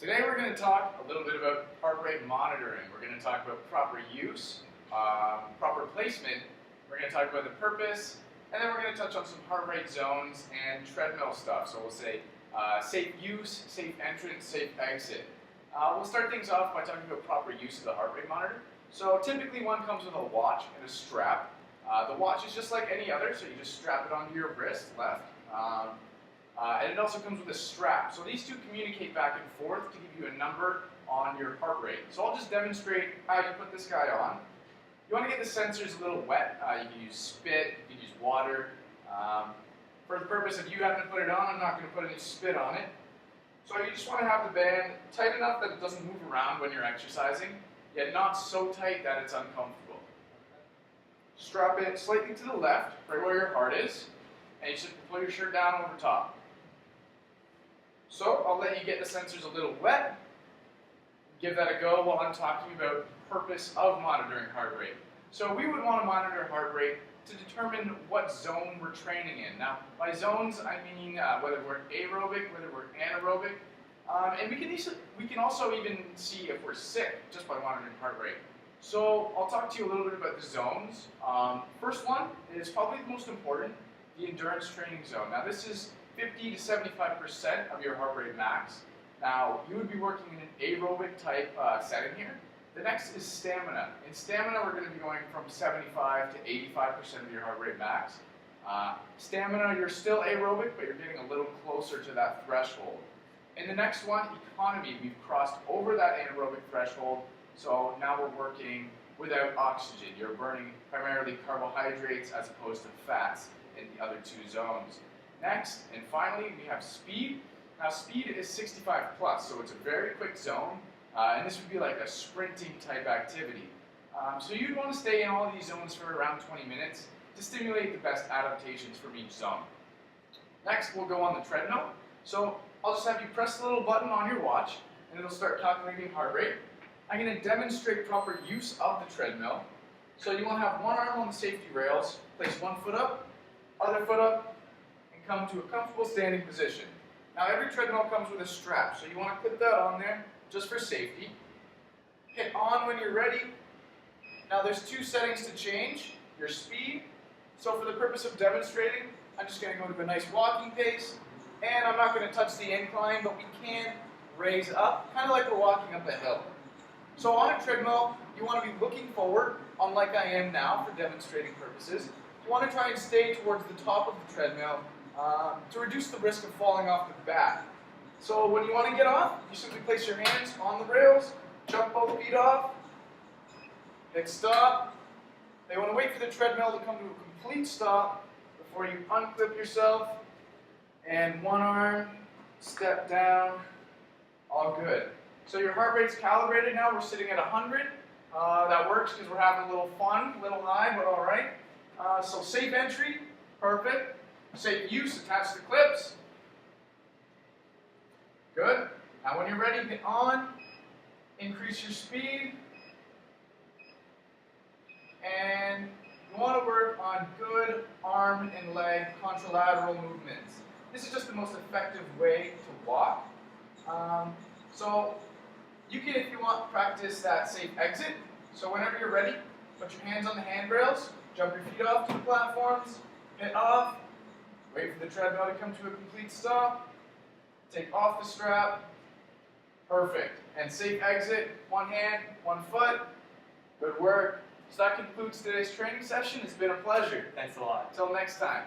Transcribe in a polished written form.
Today we're going to talk a little bit about heart rate monitoring. We're going to talk about proper use, proper placement. We're going to talk about the purpose, and then we're going to touch on some heart rate zones and treadmill stuff. So we'll say safe use, safe entrance, safe exit. We'll start things off by talking about proper use of the heart rate monitor. So typically one comes with a watch and a strap. The watch is just like any other, so you just strap it onto your wrist, left. And it also comes with a strap. So these two communicate back and forth to give you a number on your heart rate. So I'll just demonstrate how you put this guy on. You want to get the sensors a little wet. You can use spit, you can use water. For the purpose of you having to put it on, I'm not going to put any spit on it. So you just want to have the band tight enough that it doesn't move around when you're exercising, yet not so tight that it's uncomfortable. Strap it slightly to the left, right where your heart is, and you should pull your shirt down over top. So I'll let you get the sensors a little wet. Give that a go while I'm talking about the purpose of monitoring heart rate. So we would want to monitor heart rate to determine what zone we're training in. Now, by zones, I mean whether we're aerobic, whether we're anaerobic, and we can also even see if we're sick just by monitoring heart rate. So I'll talk to you a little bit about the zones. First one is probably the most important, the endurance training zone. Now this is 50 to 75% of your heart rate max. Now you would be working in an aerobic type setting here. The next is stamina. In stamina we're going to be going from 75 to 85% of your heart rate max. Stamina, you're still aerobic, but you're getting a little closer to that threshold. In the next one, economy, we've crossed over that anaerobic threshold, so now we're working without oxygen. You're burning primarily carbohydrates as opposed to fats in the other two zones. Next, and finally, we have speed. Now speed is 65 plus, so it's a very quick zone, and this would be like a sprinting type activity. So you'd want to stay in all of these zones for around 20 minutes to stimulate the best adaptations from each zone. Next, we'll go on the treadmill. So I'll just have you press the little button on your watch, and it'll start calculating heart rate. I'm going to demonstrate proper use of the treadmill. So you want to have one arm on the safety rails, place one foot up, other foot up, come to a comfortable standing position. Now every treadmill comes with a strap, so you want to put that on there just for safety. Hit on when you're ready. Now there's two settings to change, your speed. So for the purpose of demonstrating, I'm just going to go to a nice walking pace, and I'm not going to touch the incline, but we can raise up, kind of like we're walking up a hill. So on a treadmill, you want to be looking forward, unlike I am now for demonstrating purposes. You want to try and stay towards the top of the treadmill to reduce the risk of falling off the back. So when you want to get off, you simply place your hands on the rails, jump both feet off, hit stop. They want to wait for the treadmill to come to a complete stop before you unclip yourself, and one arm, step down, all good. So your heart rate's calibrated now, we're sitting at 100. That works because we're having a little fun, a little high, but all right. So safe entry, perfect. Safe use, attach the clips. Good. Now when you're ready, hit on, increase your speed, and you want to work on good arm and leg contralateral movements. This is just the most effective way to walk. So you can, if you want, practice that safe exit. So whenever you're ready, put your hands on the handrails, jump your feet off to the platforms, hit off, wait for the treadmill to come to a complete stop, take off the strap, perfect. And safe exit, one hand, one foot, good work. So that concludes today's training session. It's been a pleasure. Thanks a lot. Until next time.